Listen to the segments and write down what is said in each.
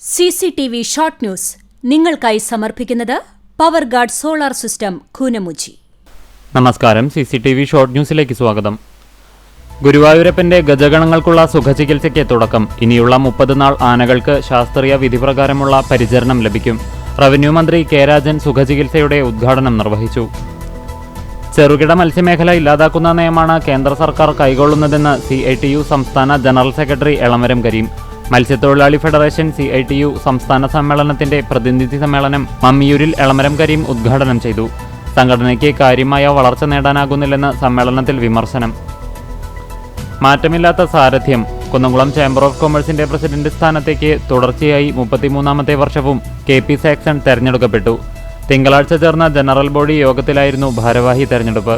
CCTV short news നിങ്ങൾക്കായി സമർപ്പിക്കുന്നത് power guard solar system Koonamuchi. നമസ്കാരം. CCTV ഷോർട്ട് ന്യൂസിലേക്ക് സ്വാഗതം. ഗുരുവായൂരപ്പന്റെ ഗജഗണങ്ങൾക്കുള്ള സുഖചികിത്സയ്ക്ക് തുടക്കം. ഇനിയുള്ള 30 നാൾ ആനകൾക്ക് ശാസ്ത്രീയ വിധിപ്രകാരമുള്ള പരിചരണം ലഭിക്കും. റവന്യൂ മന്ത്രി കെ രാജൻ സുഖചികിത്സയുടെ ഉദ്ഘാടനം നിർവഹിച്ചു. ചെറുകിട മത്സ്യമേഖല ഇല്ലാതാക്കുന്ന നയമാണ് കേന്ദ്ര സർക്കാർ കൈക്കൊള്ളുന്നതെന്ന് CITU സംസ്ഥാന ജനറൽ സെക്രട്ടറി എളമരം കരീം. മത്സ്യത്തൊഴിലാളി ഫെഡറേഷൻ CITU സംസ്ഥാന സമ്മേളനത്തിന്റെ പ്രതിനിധി സമ്മേളനം മമ്മിയൂരിൽ എളമരം കരീം ഉദ്ഘാടനം ചെയ്തു. സംഘടനയ്ക്ക് കാര്യമായ വളർച്ച നേടാനാകുന്നില്ലെന്ന് സമ്മേളനത്തിൽ വിമർശനം. മാറ്റമില്ലാത്ത സാരഥ്യം. കുന്നംകുളം ചേംബർ ഓഫ് കൊമേഴ്സിന്റെ പ്രസിഡന്റ് സ്ഥാനത്തേക്ക് തുടർച്ചയായി 33ാമത്തെ വർഷവും KP സാക്സൺ തെരഞ്ഞെടുക്കപ്പെട്ടു. തിങ്കളാഴ്ച ചേർന്ന ജനറൽ ബോഡി യോഗത്തിലായിരുന്നു ഭാരവാഹി തെരഞ്ഞെടുപ്പ്.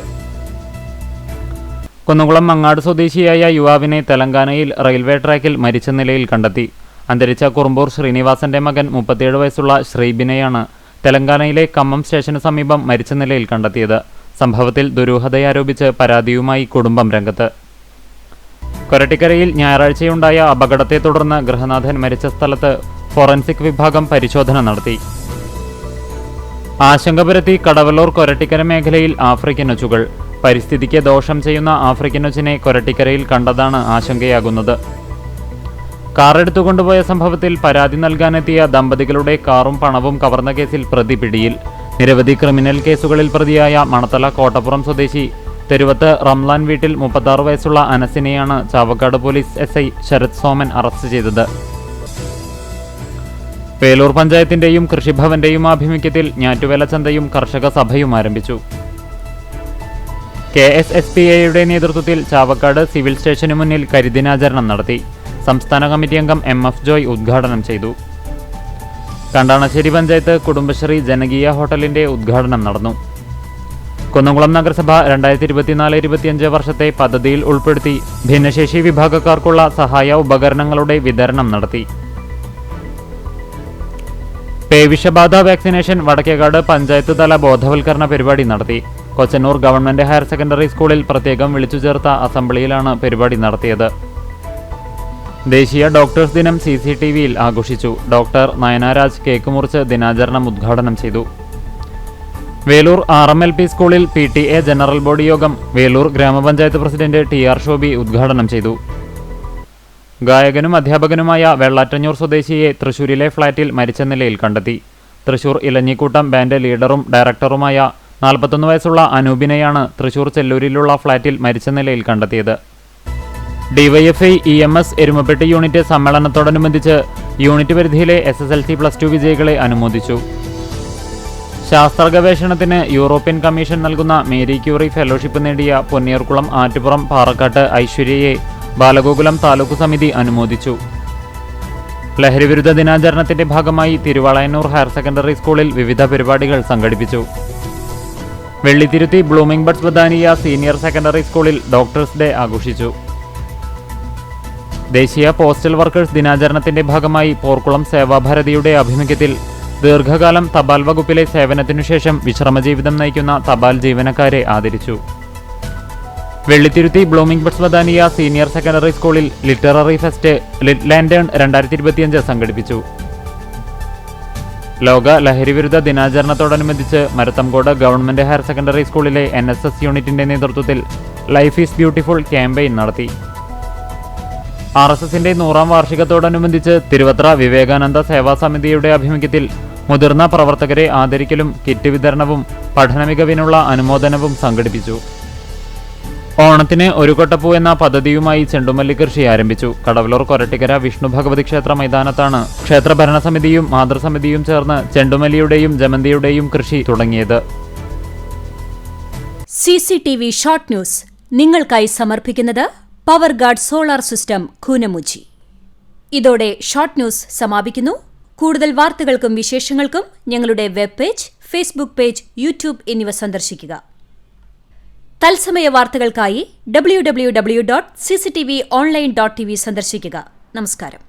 കുന്നംകുളം മങ്ങാട് സ്വദേശിയായ യുവാവിനെ തെലങ്കാനയിൽ റെയിൽവേ ട്രാക്കിൽ മരിച്ച നിലയിൽ കണ്ടെത്തി. അന്തരിച്ച കുറുമ്പൂർ ശ്രീനിവാസന്റെ മകൻ 37 വയസ്സുള്ള ശ്രീബിനെയാണ് തെലങ്കാനയിലെ കമ്മം സ്റ്റേഷന് സമീപം മരിച്ച നിലയിൽ കണ്ടെത്തിയത്. സംഭവത്തിൽ ദുരൂഹതയാരോപിച്ച് പരാതിയുമായി കുടുംബം രംഗത്ത്. കൊരട്ടിക്കരയിൽ ഞായറാഴ്ചയുണ്ടായ അപകടത്തെ തുടർന്ന് ഗൃഹനാഥൻ മരിച്ച സ്ഥലത്ത് ഫോറൻസിക് വിഭാഗം പരിശോധന നടത്തി. ആശങ്ക പരത്തി കടവല്ലൂർ കൊരട്ടിക്കര മേഖലയിൽ ആഫ്രിക്കൻ ഒച്ചുകൾ. പരിസ്ഥിതിക്ക് ദോഷം ചെയ്യുന്ന ആഫ്രിക്കൻ ഒച്ചിനെ കൊരട്ടിക്കരയിൽ കണ്ടതാണ് ആശങ്കയാകുന്നത്. കാർ എടുത്തുകൊണ്ടുപോയ സംഭവത്തിൽ പരാതി നൽകാനെത്തിയ ദമ്പതികളുടെ കാറും പണവും കവർന്ന കേസിൽ പ്രതി പിടിയിൽ. നിരവധി ക്രിമിനൽ കേസുകളിൽ പ്രതിയായ മണത്തല കോട്ടപ്പുറം സ്വദേശി തെരുവത്ത് റംലാൻ വീട്ടിൽ 36 വയസ്സുള്ള അനസിനെയാണ് Chavakkad police SI Sarath Soman arrest ചെയ്തത്. വേലൂർ പഞ്ചായത്തിന്റെയും കൃഷിഭവന്റെയും ആഭിമുഖ്യത്തിൽ ഞാറ്റുവേല ചന്തയും കർഷക സഭയും ആരംഭിച്ചു. KSSPAയുടെ നേതൃത്വത്തിൽ ചാവക്കാട് സിവിൽ സ്റ്റേഷനു മുന്നിൽ കരിദിനാചരണം നടത്തി. സംസ്ഥാന കമ്മിറ്റി അംഗം MF ജോയ് ഉദ്ഘാടനം ചെയ്തു. കണ്ടാണശ്ശേരി പഞ്ചായത്ത് കുടുംബശ്രീ ജനകീയ ഹോട്ടലിന്റെ ഉദ്ഘാടനം നടന്നു. കുന്നംകുളം നഗരസഭ 2024-25 വർഷത്തെ പദ്ധതിയിൽ ഉൾപ്പെടുത്തി ഭിന്നശേഷി വിഭാഗക്കാർക്കുള്ള സഹായ ഉപകരണങ്ങളുടെ വിതരണം നടത്തി. പേവിഷബാധ വാക്സിനേഷൻ വടക്കേകാട് പഞ്ചായത്ത് തല ബോധവൽക്കരണ പരിപാടി നടത്തി. കൊച്ചന്നൂർ ഗവൺമെന്റ് ഹയർ സെക്കൻഡറി സ്കൂളിൽ പ്രത്യേകം വിളിച്ചു ചേർത്ത അസംബ്ലിയിലാണ് പരിപാടി നടത്തിയത്. ദേശീയ ഡോക്ടേഴ്സ് ദിനം CCTVയിൽ ആഘോഷിച്ചു. ഡോക്ടർ നയനാരാജ് കേക്ക് മുറിച്ച് ദിനാചരണം ഉദ്ഘാടനം ചെയ്തു. വേലൂർ RMLP സ്കൂളിൽ PTA ജനറൽ ബോഡി യോഗം വേലൂർ ഗ്രാമപഞ്ചായത്ത് പ്രസിഡന്റ് TR ശോഭി ഉദ്ഘാടനം ചെയ്തു. ഗായകനും അധ്യാപകനുമായ വെള്ളാറ്റഞ്ഞൂർ സ്വദേശിയെ തൃശൂരിലെ ഫ്ളാറ്റിൽ മരിച്ച നിലയിൽ കണ്ടെത്തി. തൃശൂർ ഇലഞ്ഞിക്കൂട്ടം ബാൻഡ് ലീഡറും ഡയറക്ടറുമായ 41 വയസ്സുള്ള അനൂപിനെയാണ് തൃശൂർ ചെല്ലൂരിലുള്ള ഫ്ളാറ്റിൽ മരിച്ച നിലയിൽ കണ്ടെത്തിയത്. DYFI EMS എരുമപ്പെട്ടി യൂണിറ്റ് സമ്മേളനത്തോടനുബന്ധിച്ച് യൂണിറ്റ് പരിധിയിലെ SSLC+2 വിജയികളെ അനുമോദിച്ചു. ശാസ്ത്ര ഗവേഷണത്തിന് യൂറോപ്യൻ കമ്മീഷൻ നൽകുന്ന മേരി ക്യൂറി ഫെലോഷിപ്പ് നേടിയ പൊന്നിയർകുളം ആറ്റുപുറം പാറക്കാട്ട് ഐശ്വര്യയെ ബാലഗോകുലം താലൂക്ക് സമിതി അനുമോദിച്ചു. ലഹരിവിരുദ്ധ ദിനാചരണത്തിന്റെ ഭാഗമായി തിരുവാളയന്നൂർ ഹയർ സെക്കൻഡറി സ്കൂളിൽ വിവിധ പരിപാടികൾ സംഘടിപ്പിച്ചു. Vellithiruthi blooming buds Badania senior secondary സ്കൂളിൽ ഡോക്ടേഴ്സ് ഡേ ആഘോഷിച്ചു. ദേശീയ പോസ്റ്റൽ വർക്കേഴ്സ് ദിനാചരണത്തിന്റെ ഭാഗമായി പോർക്കുളം സേവാഭാരതിയുടെ ആഭിമുഖ്യത്തിൽ ദീർഘകാലം തപാൽ വകുപ്പിലെ സേവനത്തിനുശേഷം വിശ്രമജീവിതം നയിക്കുന്ന തപാൽ ജീവനക്കാരെ ആദരിച്ചു. Vellithiruthi blooming buds Badania senior secondary സ്കൂളിൽ ലിറ്റററി ഫെസ്റ്റ് ലിറ്റ് ലാൻഡേൺ 2025 സംഘടിപ്പിച്ചു. ലോക ലഹരിവിരുദ്ധ ദിനാചരണത്തോടനുബന്ധിച്ച് മരത്തംകോട് ഗവൺമെന്റ് ഹയർ സെക്കൻഡറി സ്കൂളിലെ NSS യൂണിറ്റിന്റെ നേതൃത്വത്തിൽ ലൈഫ് ഈസ് ബ്യൂട്ടിഫുൾ ക്യാമ്പയിൻ നടത്തി. RSSന്റെ 100ാം വാർഷികത്തോടനുബന്ധിച്ച് തിരുവത്ര വിവേകാനന്ദ സേവാ സമിതിയുടെ ആഭിമുഖ്യത്തിൽ മുതിർന്ന പ്രവർത്തകരെ ആദരിക്കലും കിറ്റ് വിതരണവും പഠന മികവിനുള്ള അനുമോദനവും സംഘടിപ്പിച്ചു. ഓണത്തിന് ഒരു കൊട്ടപ്പൂ എന്ന പദ്ധതിയുമായി ചെണ്ടുമല്ലി കൃഷി ആരംഭിച്ചു. കടവല്ലൂർ കൊരട്ടിക്കര വിഷ്ണു ഭഗവതി ക്ഷേത്ര മൈതാനത്താണ് ക്ഷേത്ര ഭരണസമിതിയും മാതൃസമിതിയും ചേർന്ന് ചെണ്ടുമല്ലിയുടെയും ജമന്തിയുടെയും കൃഷി തുടങ്ങിയത്. CCTV ഷോർട്ട് ന്യൂസ് നിങ്ങൾക്കായി സമർപ്പിക്കുന്നത് power guard solar system Koonamuchi. ഇതോടെ ഷോർട്ട് ന്യൂസ് സമാപിക്കുന്നു. കൂടുതൽ വാർത്തകൾക്കും വിശേഷങ്ങൾക്കും ഞങ്ങളുടെ web page, Facebook page, YouTube എന്നിവ സന്ദർശിക്കുക. തത്സമയ വാർത്തകൾക്കായി www.cctv online.tv സന്ദർശിക്കുക. നമസ്കാരം.